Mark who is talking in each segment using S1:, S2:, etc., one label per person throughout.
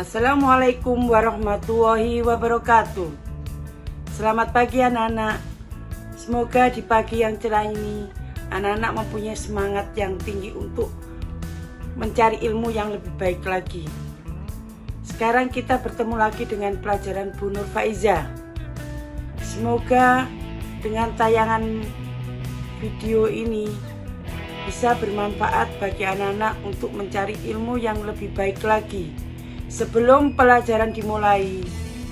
S1: Assalamualaikum warahmatullahi wabarakatuh. Selamat pagi anak-anak. Semoga di pagi yang cerah ini anak-anak mempunyai semangat yang tinggi untuk mencari ilmu yang lebih baik lagi. Sekarang kita bertemu lagi dengan pelajaran Bu Nur Faiza. Semoga dengan tayangan video ini bisa bermanfaat bagi anak-anak untuk mencari ilmu yang lebih baik lagi. Sebelum pelajaran dimulai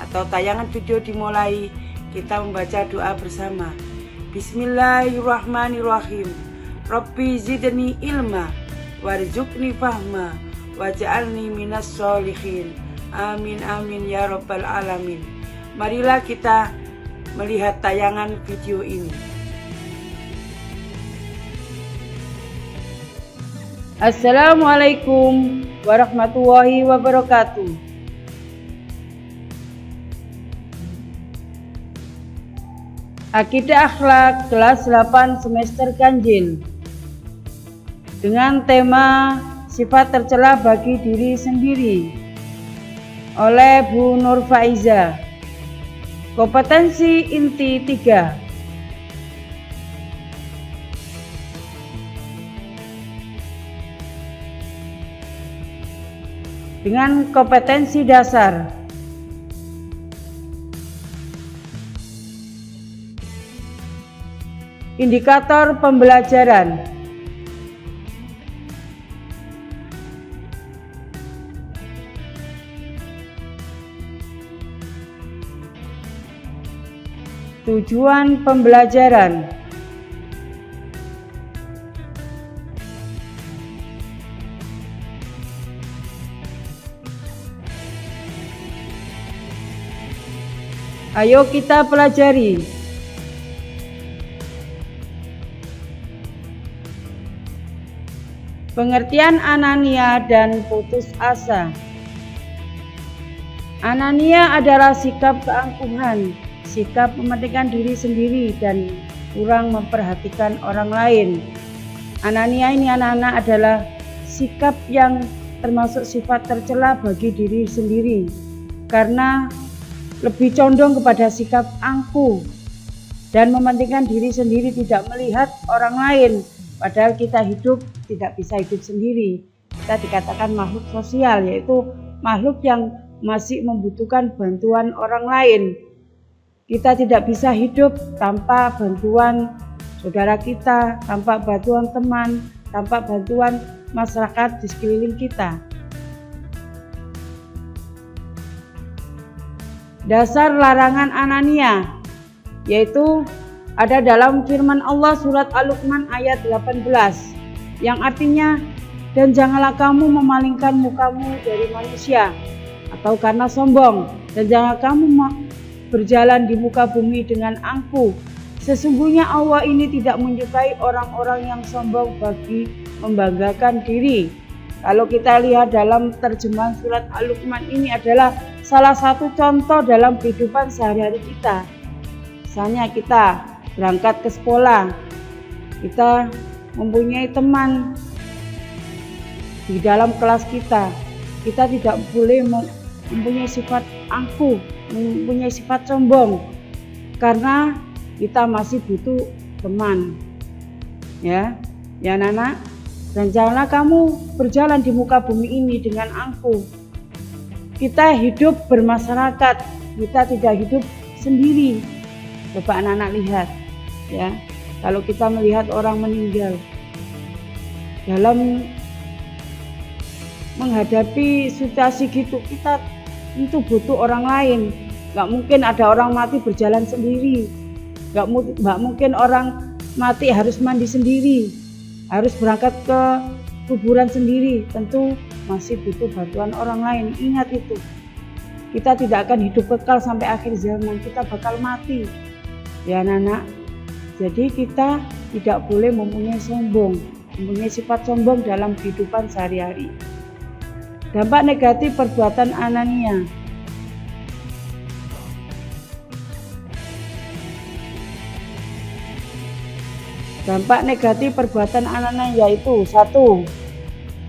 S1: atau tayangan video dimulai, kita membaca doa bersama. Bismillahirrahmanirrahim. Rabbi zidni ilma warzuqni fahma waj'alni minas sholihin. Amin amin ya rabbal alamin. Marilah kita melihat tayangan video ini. Assalamualaikum warahmatullahi wabarakatuh. Akidah Akhlak kelas 8 semester ganjil dengan tema sifat tercela bagi diri sendiri oleh Bu Nur Faiza. Kompetensi inti 3. Dengan kompetensi dasar. Indikator pembelajaran. Tujuan pembelajaran. Ayo kita pelajari. Pengertian Anania dan putus asa. Anania adalah sikap keangkuhan, sikap mementingkan diri sendiri dan kurang memperhatikan orang lain. Anania ini anak-anak adalah sikap yang termasuk sifat tercela bagi diri sendiri karena lebih condong kepada sikap angkuh dan mementingkan diri sendiri, tidak melihat orang lain. Padahal kita hidup tidak bisa hidup sendiri. Kita dikatakan makhluk sosial, yaitu makhluk yang masih membutuhkan bantuan orang lain. Kita tidak bisa hidup tanpa bantuan saudara kita, tanpa bantuan teman, tanpa bantuan masyarakat di sekeliling kita. Dasar larangan Anania, yaitu ada dalam firman Allah surat Al-Luqman ayat 18 yang artinya, dan janganlah kamu memalingkan mukamu dari manusia atau karena sombong, dan jangan kamu berjalan di muka bumi dengan angkuh. Sesungguhnya Allah ini tidak menyukai orang-orang yang sombong bagi membanggakan diri. Kalau kita lihat dalam terjemahan surat Al-Luqman, ini adalah salah satu contoh dalam kehidupan sehari-hari kita. Misalnya kita berangkat ke sekolah, kita mempunyai teman di dalam kelas kita tidak boleh mempunyai sifat angkuh, mempunyai sifat sombong, karena kita masih butuh teman. Ya anak-anak. Dan janganlah kamu berjalan di muka bumi ini dengan angkuh. Kita hidup bermasyarakat, kita tidak hidup sendiri. Coba anak-anak lihat, ya. Kalau kita melihat orang meninggal, dalam menghadapi situasi gitu, kita tentu butuh orang lain. Gak mungkin ada orang mati berjalan sendiri. Gak mungkin orang mati harus mandi sendiri, harus berangkat ke kuburan sendiri. Tentu masih butuh bantuan orang lain. Ingat itu. kita tidak akan hidup kekal sampai akhir zaman, kita bakal mati. Ya anak-anak, jadi kita tidak boleh mempunyai sifat sombong dalam kehidupan sehari-hari. Dampak negatif perbuatan Anania. Dampak negatif perbuatan Anania yaitu 1.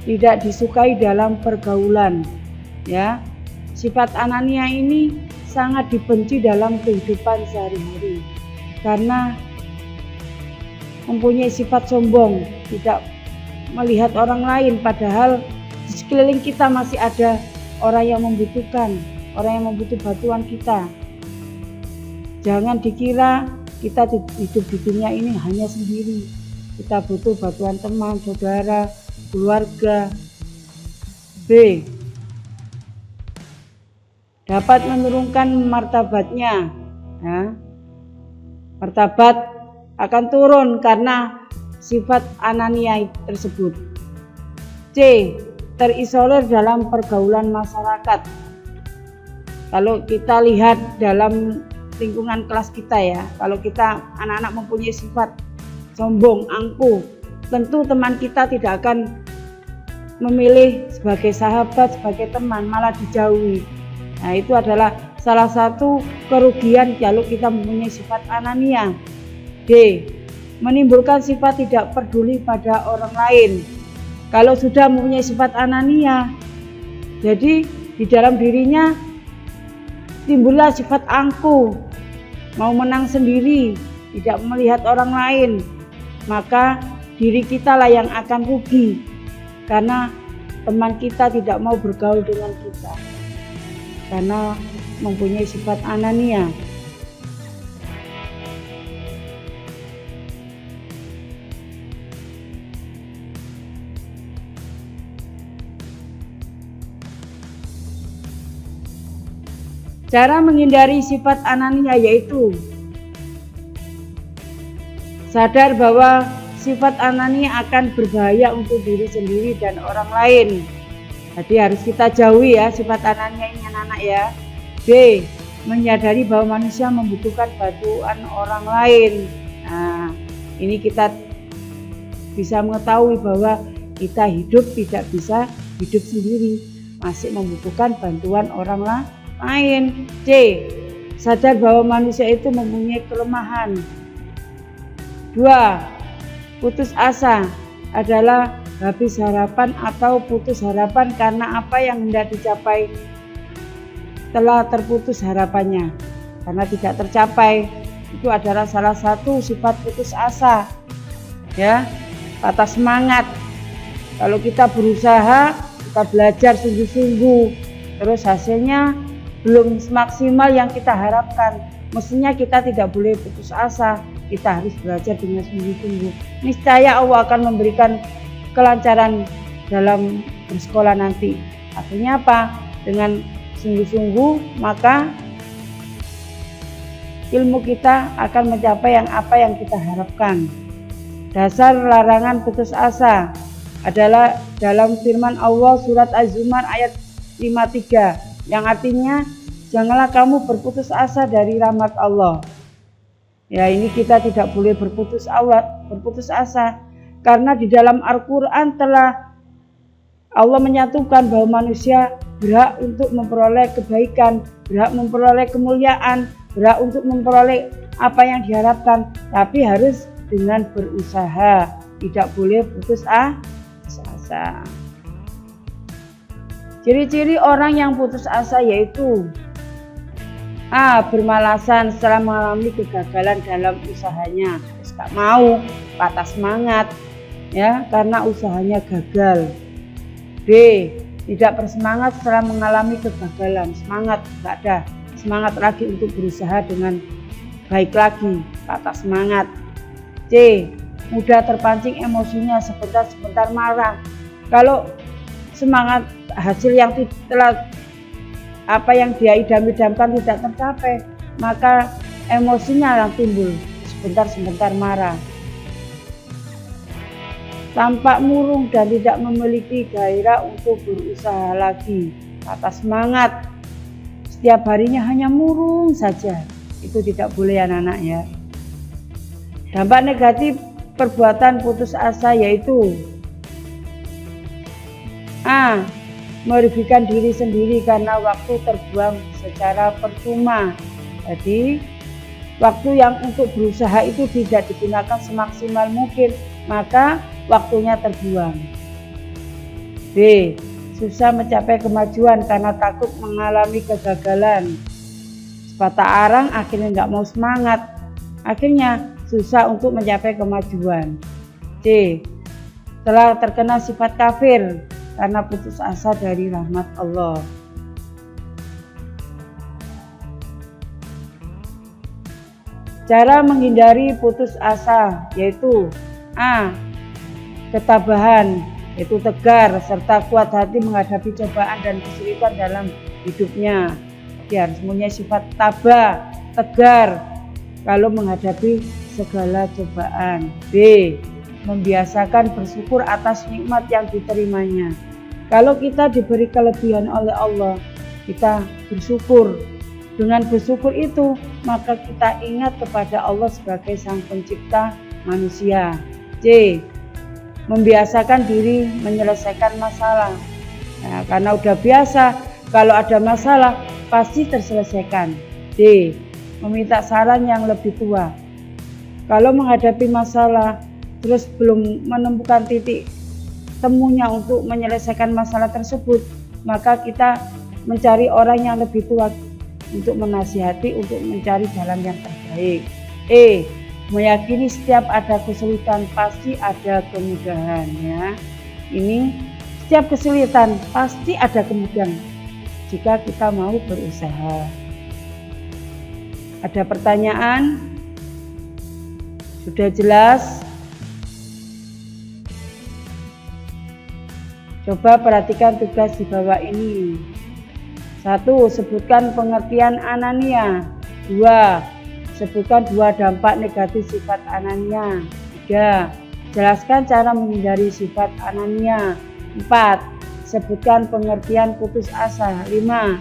S1: Tidak disukai dalam pergaulan. Ya, sifat Anania ini sangat dibenci dalam kehidupan sehari-hari karena mempunyai sifat sombong, tidak melihat orang lain, padahal di sekeliling kita masih ada orang yang membutuhkan, orang yang membutuhkan bantuan kita. Jangan dikira kita hidup di dunia ini hanya sendiri. Kita butuh bantuan teman, saudara, keluarga. B. Dapat menurunkan martabatnya. Ya. Martabat akan turun karena sifat Anania tersebut. C. Terisolir dalam pergaulan masyarakat. Kalau kita lihat dalam lingkungan kelas kita ya, kalau kita anak-anak mempunyai sifat sombong, angkuh, tentu teman kita tidak akan memilih sebagai sahabat, sebagai teman, malah dijauhi. Nah, itu adalah salah satu kerugian kalau kita mempunyai sifat Anania. D. Menimbulkan sifat tidak peduli pada orang lain. Kalau sudah mempunyai sifat Anania, jadi di dalam dirinya timbullah sifat angkuh, mau menang sendiri, tidak melihat orang lain, maka diri kita lah yang akan rugi karena teman kita tidak mau bergaul dengan kita karena mempunyai sifat Anania. Cara menghindari sifat Anania yaitu sadar bahwa sifat Anania akan berbahaya untuk diri sendiri dan orang lain. Jadi harus kita jauhi ya sifat Anania ini anak-anak ya. B. Menyadari bahwa manusia membutuhkan bantuan orang lain. Nah, ini kita bisa mengetahui bahwa kita hidup tidak bisa hidup sendiri, masih membutuhkan bantuan orang lain. C. Sadar bahwa manusia itu mempunyai kelemahan. 2. Putus asa adalah habis harapan atau putus harapan karena apa yang hendak dicapai telah terputus harapannya karena tidak tercapai. Itu adalah salah satu sifat putus asa ya, patah semangat. Kalau kita berusaha, kita belajar sungguh-sungguh, terus hasilnya belum maksimal yang kita harapkan, mestinya kita tidak boleh putus asa. Kita harus belajar dengan sungguh-sungguh. Niscaya Allah akan memberikan kelancaran dalam bersekolah nanti. Artinya apa? Dengan sungguh-sungguh maka ilmu kita akan mencapai apa yang kita harapkan. Dasar larangan putus asa adalah dalam firman Allah surat Az-Zumar ayat 53 yang artinya janganlah kamu berputus asa dari rahmat Allah. Ya, ini kita tidak boleh berputus asa karena di dalam Al-Quran telah Allah menyatukan bahwa manusia berhak untuk memperoleh kebaikan, berhak memperoleh kemuliaan, berhak untuk memperoleh apa yang diharapkan, tapi harus dengan berusaha, tidak boleh putus asa. Ciri-ciri orang yang putus asa yaitu A. Bermalasan setelah mengalami kegagalan dalam usahanya, terus gak mau, patah semangat ya karena usahanya gagal. B. Tidak bersemangat setelah mengalami kegagalan, semangat gak ada semangat lagi untuk berusaha dengan baik lagi, patah semangat. C. Mudah terpancing emosinya, sebentar marah. Kalau semangat hasil yang telah apa yang dia idam-idamkan tidak tercapai, maka emosinya yang timbul, sebentar marah. Tampak murung dan tidak memiliki gairah untuk berusaha lagi, patah semangat. setiap harinya hanya murung saja. Itu tidak boleh anak-anak ya. Dampak negatif perbuatan putus asa yaitu A. Merugikan diri sendiri karena waktu terbuang secara percuma. Jadi waktu yang untuk berusaha itu tidak digunakan semaksimal mungkin, maka waktunya terbuang. B. Susah mencapai kemajuan karena takut mengalami kegagalan. Sepatah arang akhirnya nggak mau semangat, akhirnya susah untuk mencapai kemajuan. C. Telah terkena sifat kafir karena putus asa dari rahmat Allah. Cara menghindari putus asa yaitu A. Ketabahan, yaitu tegar serta kuat hati menghadapi cobaan dan kesulitan dalam hidupnya. Dia harus punya sifat tabah, tegar kalau menghadapi segala cobaan. B. Membiasakan bersyukur atas nikmat yang diterimanya. Kalau kita diberi kelebihan oleh Allah, kita bersyukur. Dengan bersyukur itu, maka kita ingat kepada Allah sebagai Sang Pencipta manusia. C. Membiasakan diri menyelesaikan masalah. Nah, karena udah biasa, kalau ada masalah pasti terselesaikan. D. Meminta saran yang lebih tua. Kalau menghadapi masalah terus belum menemukan titik temunya untuk menyelesaikan masalah tersebut, maka kita mencari orang yang lebih tua untuk menasihati, untuk mencari jalan yang terbaik. E. Meyakini setiap ada kesulitan pasti ada kemudahan ya. Ini setiap kesulitan pasti ada kemudahan jika kita mau berusaha. Ada pertanyaan? Sudah jelas? Coba perhatikan tugas di bawah ini. 1. Sebutkan pengertian anania. 2. Sebutkan 2 dampak negatif sifat anania. 3. Jelaskan cara menghindari sifat anania. 4. Sebutkan pengertian putus asa. 5.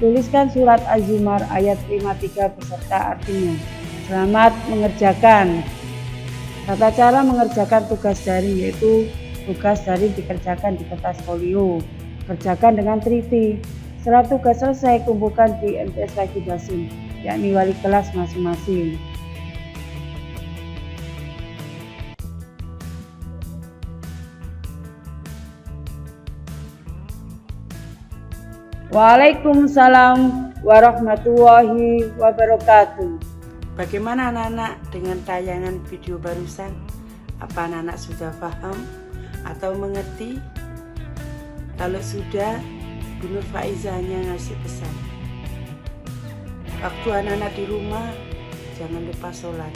S1: Tuliskan surat Az-Zumar ayat 53 beserta artinya. Selamat mengerjakan. Tata cara mengerjakan tugas daring yaitu tugas daring dikerjakan di kertas folio. Kerjakan dengan teliti. Setelah tugas selesai, kumpulkan di MTS Lagi Basim, yakni wali kelas masing-masing. Waalaikumsalam warahmatullahi wabarakatuh.
S2: Bagaimana anak-anak dengan tayangan video barusan? Apa anak-anak sudah paham atau mengerti? Kalau sudah, Bu Nur Faiza hanya ngasih pesan. Waktu anak-anak di rumah, jangan lupa sholat.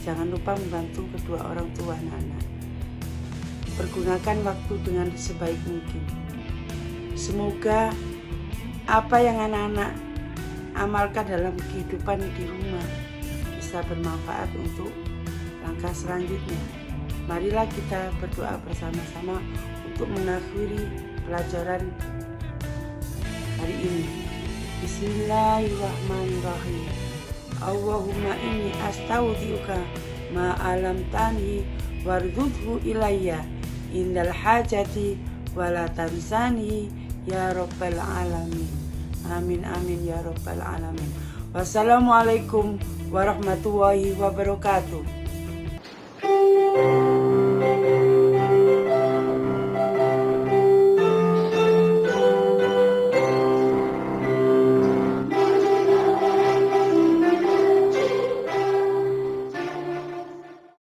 S2: Jangan lupa membantu kedua orang tua anak-anak. Pergunakan waktu dengan sebaik mungkin. Semoga apa yang anak-anak amalkan dalam kehidupan di rumah bisa bermanfaat untuk langkah selanjutnya. Marilah kita berdoa bersama-sama untuk mengakhiri pelajaran hari ini. Bismillahirrahmanirrahim. Allahumma inni astaudiuka ma alamtani warzuqhu ilayya indal hajati wala tansani ya rabbal alamin. Amin amin ya rabbal alamin. Wassalamualaikum warahmatullahi wabarakatuh.